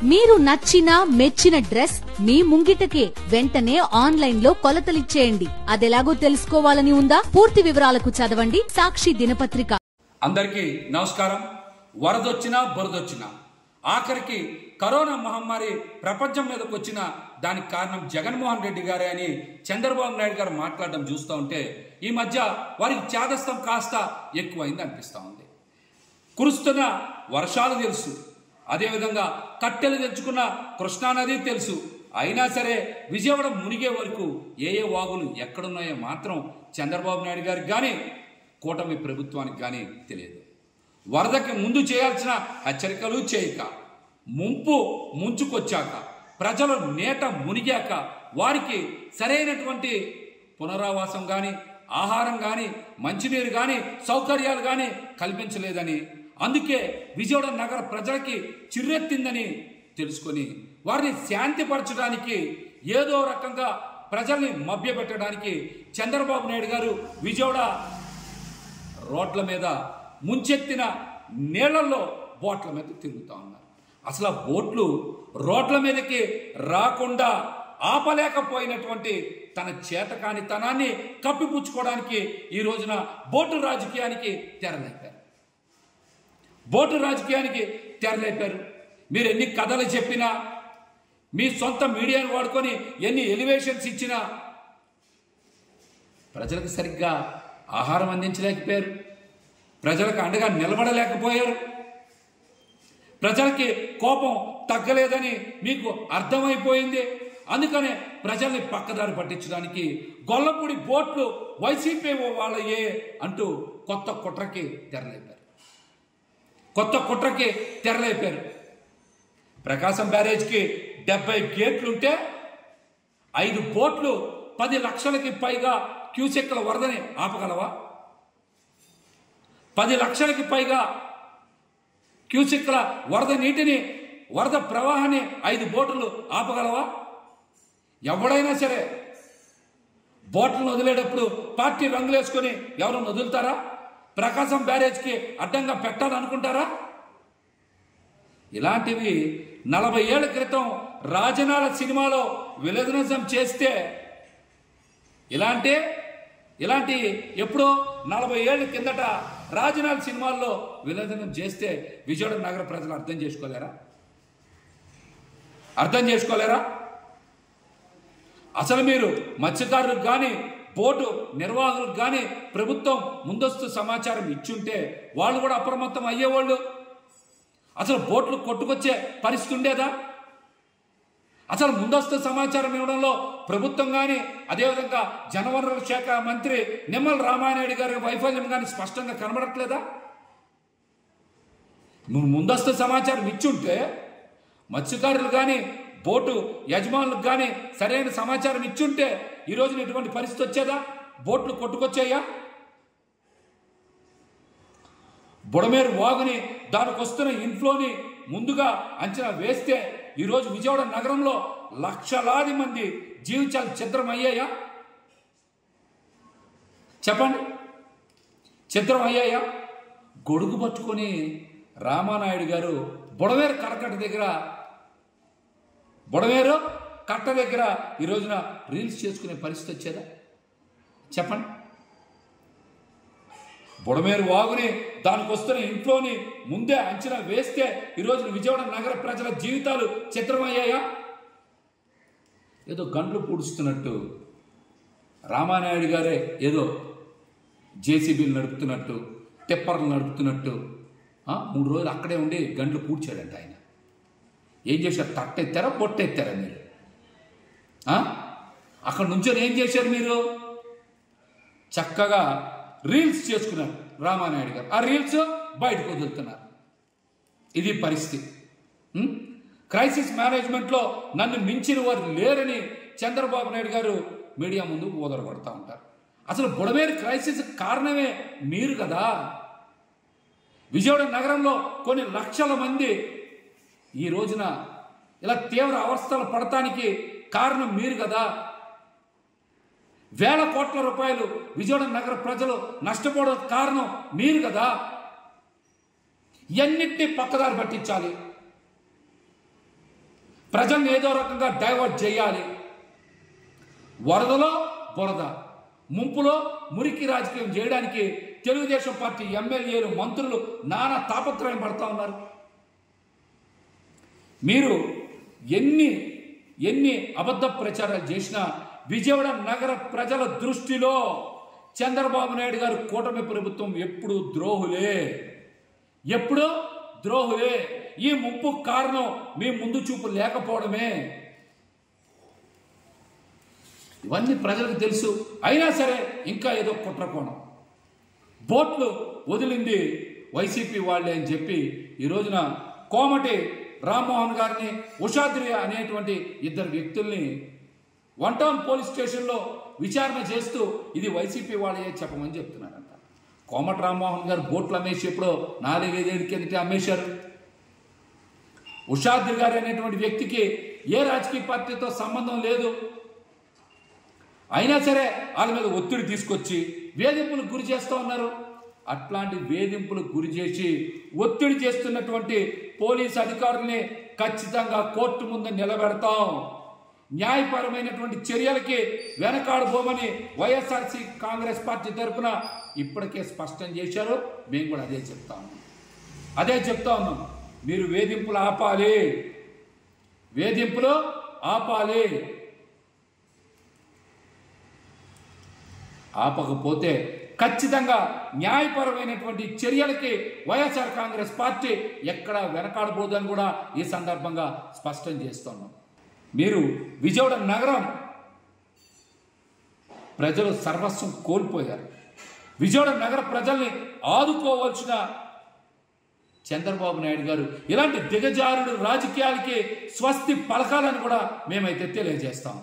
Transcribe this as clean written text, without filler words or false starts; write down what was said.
మీరు నచ్చిన మెచ్చిన డ్రెస్ మీ ముంగిటకే వెంటనే ఆన్లైన్ లో కొలతలిచ్చేయండి. అదెలాగో తెలుసుకోవాలని ఉందా? పూర్తి వివరాలకు చదవండి సాక్షి దినపత్రిక. అందరికీ నమస్కారం. వరదొచ్చినా బురదొచ్చినా ఆఖరికి కరోనా మహమ్మారి ప్రపంచం మీదకి వచ్చిన దానికి కారణం జగన్మోహన్ రెడ్డి గారే అని చంద్రబాబు నాయుడు గారు మాట్లాడడం చూస్తూ ఉంటే ఈ మధ్య వారికి చేదస్తం కాస్త ఎక్కువైంది అనిపిస్తూ ఉంది. కురుస్తున్న వర్షాలు తెలుసు, అదేవిధంగా కట్టెలు తెచ్చుకున్న కృష్ణానది తెలుసు. అయినా సరే విజయవాడ మునిగే వరకు ఏ వాగులు ఎక్కడున్నాయో మాత్రం చంద్రబాబు నాయుడు గారికి కానీ కూటమి ప్రభుత్వానికి కానీ తెలియదు. వరదకి ముందు చేయాల్సిన హెచ్చరికలు చేయక, ముంచుకొచ్చాక, ప్రజలు నేట మునిగాక వారికి సరైనటువంటి పునరావాసం కానీ, ఆహారం కానీ, మంచినీరు కానీ, సౌకర్యాలు కానీ కల్పించలేదని, అందుకే విజయవాడ నగర ప్రజలకి చిర్రెత్తిందని తెలుసుకొని వారిని శాంతిపరచడానికి ఏదో రకంగా ప్రజల్ని మభ్యపెట్టడానికి చంద్రబాబు నాయుడు గారు విజయవాడ రోడ్ల మీద ముంచెత్తిన నీళ్లలో బోట్ల మీద తిరుగుతూ ఉన్నారు. అసలు ఆ బోట్లు రోడ్ల మీదకి రాకుండా ఆపలేకపోయినటువంటి తన చేతకానితనాన్ని కప్పిపుచ్చుకోవడానికి ఈ రోజున బోటు రాజకీయానికి తెరలేపారు. మీరు ఎన్ని కథలు చెప్పినా, మీ సొంత మీడియాను వాడుకొని ఎన్ని ఎలివేషన్స్ ఇచ్చినా ప్రజలకు సరిగ్గా ఆహారం అందించలేకపోయారు, ప్రజలకు అండగా నిలబడలేకపోయారు. ప్రజలకి కోపం తగ్గలేదని మీకు అర్థమైపోయింది. అందుకనే ప్రజల్ని పక్కదారి పట్టించడానికి గొల్లపూడి బోట్లు వైసీపీ వాళ్ళయే అంటూ కొత్త కుట్రకి తెరలేపారు. ప్రకాశం బ్యారేజ్కి 70 గేట్లుంటే 5 బోట్లు 10 లక్షలకి పైగా క్యూసెక్ల వరదని ఆపగలవా? 10 లక్షలకి పైగా క్యూసెక్ల వరద నీటిని, వరద ప్రవాహాన్ని 5 బోట్లు ఆపగలవా? ఎవడైనా సరే బోట్లను వదిలేటప్పుడు పార్టీ రంగులు వేసుకొని ఎవరు వదులుతారా? ప్రకాశం బ్యారేజ్కి అడ్డంగా పెట్టాలనుకుంటారా? ఇలాంటివి 40 ఏళ్ల క్రితం రాజనాల సినిమాలో విలనిజం చేస్తే, ఇలాంటి ఎప్పుడో 40 ఏళ్ల కిందట రాజనాల సినిమాల్లో విలనిజం చేస్తే విజయవాడ నగర ప్రజలు అర్థం చేసుకోలేరా? అసలు మీరు మత్స్యకారులకు కానీ, బోటు నిర్వాహకులకు కానీ ప్రభుత్వం ముందస్తు సమాచారం ఇచ్చుంటే వాళ్ళు కూడా అప్రమత్తం అయ్యేవాళ్ళు. అసలు బోట్లు కొట్టుకొచ్చే పరిస్థితి ఉండేదా? అసలు ముందస్తు సమాచారం ఇవ్వడంలో ప్రభుత్వం కానీ, అదేవిధంగా జలవనరుల శాఖ మంత్రి నిమ్మల రామానాయుడు గారి వైఫల్యం కానీ స్పష్టంగా కనబడట్లేదా? ముందస్తు సమాచారం ఇచ్చుంటే మత్స్యకారులు కానీ, బోటు యజమానులకు కానీ సరైన సమాచారం ఇచ్చుంటే ఈ రోజున ఎటువంటి పరిస్థితి వచ్చేదా? బోట్లు కొట్టుకొచ్చాయా? బుడమేరు వాగుని, దానికి వస్తున్న ఇన్ఫ్లోని ముందుగా అంచనా వేస్తే ఈరోజు విజయవాడ నగరంలో లక్షలాది మంది జీవితాలు ఛిద్రమయ్యాయా? చెప్పండి, ఛిద్రమయ్యాయా? గొడుగు పట్టుకొని రామానాయుడు గారు బుడమేరు కట్ట దగ్గర ఈ రోజున రీల్స్ చేసుకునే పరిస్థితి వచ్చేదా? చెప్పండి. బుడమేరు వాగుని, దానికి వస్తున్న ఇంట్లోని ముందే అంచనా వేస్తే ఈరోజు విజయవాడ నగర ప్రజల జీవితాలు చిత్రమయ్యాయా? ఏదో గంటలు పూడుస్తున్నట్టు రామానాయుడు గారే ఏదో జేసీబీలు నడుపుతున్నట్టు, టిప్పర్లు నడుపుతున్నట్టు 3 రోజులు అక్కడే ఉండి గంటలు పూడ్చాడంట ఆయన. ఏం చేశారు? తట్టెత్తారా, పొట్టెత్తారా మీరు? అక్కడ నుంచొని ఏం చేశారు మీరు? చక్కగా రీల్స్ చేసుకున్నారు రామానాయుడు గారు. ఆ రీల్స్ బయటకు వదులుతున్నారు. ఇది పరిస్థితి. క్రైసిస్ మేనేజ్మెంట్లో నన్ను మించిన వారు లేరని చంద్రబాబు నాయుడు గారు మీడియా ముందు ఓదరగొడతా ఉంటారు. అసలు బుడమేరు క్రైసిస్ కారణమే మీరు కదా. విజయవాడ నగరంలో కొన్ని లక్షల మంది ఈ రోజున ఇలా తీవ్ర అవస్థలు పడటానికి కారణం మీరు కదా. వేల కోట్ల రూపాయలు విజయవాడ నగర ప్రజలు నష్టపోవడం కారణం మీరు కదా. ఎన్నింటినీ పక్కదారి పట్టించాలి. ప్రజల్ని ఏదో రకంగా డైవర్ట్ చేయాలి. వరదలో బురద, ముంపులో మురికి రాజకీయం చేయడానికి తెలుగుదేశం పార్టీ ఎమ్మెల్యేలు, మంత్రులు నానా తాపత్రయం పడతా ఉన్నారు. మీరు ఎన్ని అబద్ధ ప్రచారాలు చేసినా విజయవాడ నగర ప్రజల దృష్టిలో చంద్రబాబు నాయుడు గారు కూటమి ప్రభుత్వం ఎప్పుడు ద్రోహులే. ఈ ముప్పు కారణం మీ ముందు చూపు లేకపోవడమే. ఇవన్నీ ప్రజలకు తెలుసు. అయినా సరే ఇంకా ఏదో కుట్రకోణం. బోట్లు వదిలింది వైసీపీ వాళ్ళే అని చెప్పి ఈ రోజున కోమటి రామ్మోహన్ గారిని, ఉషాద్రి అనేటువంటి ఇద్దరు వ్యక్తుల్ని 1 టౌన్ పోలీస్ స్టేషన్లో విచారణ చేస్తూ ఇది వైసీపీ వాళ్ళే చెప్పమని చెప్తున్నారంట. కోమటి రామ్మోహన్ గారు బోట్లు అమ్మేసి ఎప్పుడో 4-5 ఏళ్ళ కిందట అమ్మేశారు. ఉషాద్రి గారు అనేటువంటి వ్యక్తికి ఏ రాజకీయ పార్టీతో సంబంధం లేదు. అయినా సరే వాళ్ళ మీద ఒత్తిడి తీసుకొచ్చి వేధింపులకు గురి చేస్తూ ఉన్నారు. అట్లాంటి వేధింపులకు గురి చేసి ఒత్తిడి చేస్తున్నటువంటి పోలీసు అధికారుల్ని ఖచ్చితంగా కోర్టు ముందు నిలబెడతాం. న్యాయపరమైనటువంటి చర్యలకి వెనకాడబోమని వైఎస్ఆర్సీ కాంగ్రెస్ పార్టీ తరఫున ఇప్పటికే స్పష్టం చేశారు. మేము కూడా అదే చెప్తా ఉన్నాం. మీరు వేధింపులు ఆపాలి. ఆపకపోతే ఖచ్చితంగా న్యాయపరమైనటువంటి చర్యలకి వైఎస్ఆర్ కాంగ్రెస్ పార్టీ ఎక్కడ వెనకాడబోదని కూడా ఈ సందర్భంగా స్పష్టం చేస్తున్నాం. మీరు విజయవాడ నగరం ప్రజలు సర్వస్వం కోల్పోయారు. విజయవాడ నగర ప్రజల్ని ఆదుకోవాల్సిన చంద్రబాబు నాయుడు గారు ఇలాంటి దిగజారుడు రాజకీయాలకి స్వస్తి పలకాలని కూడా మేమైతే తెలియజేస్తాము.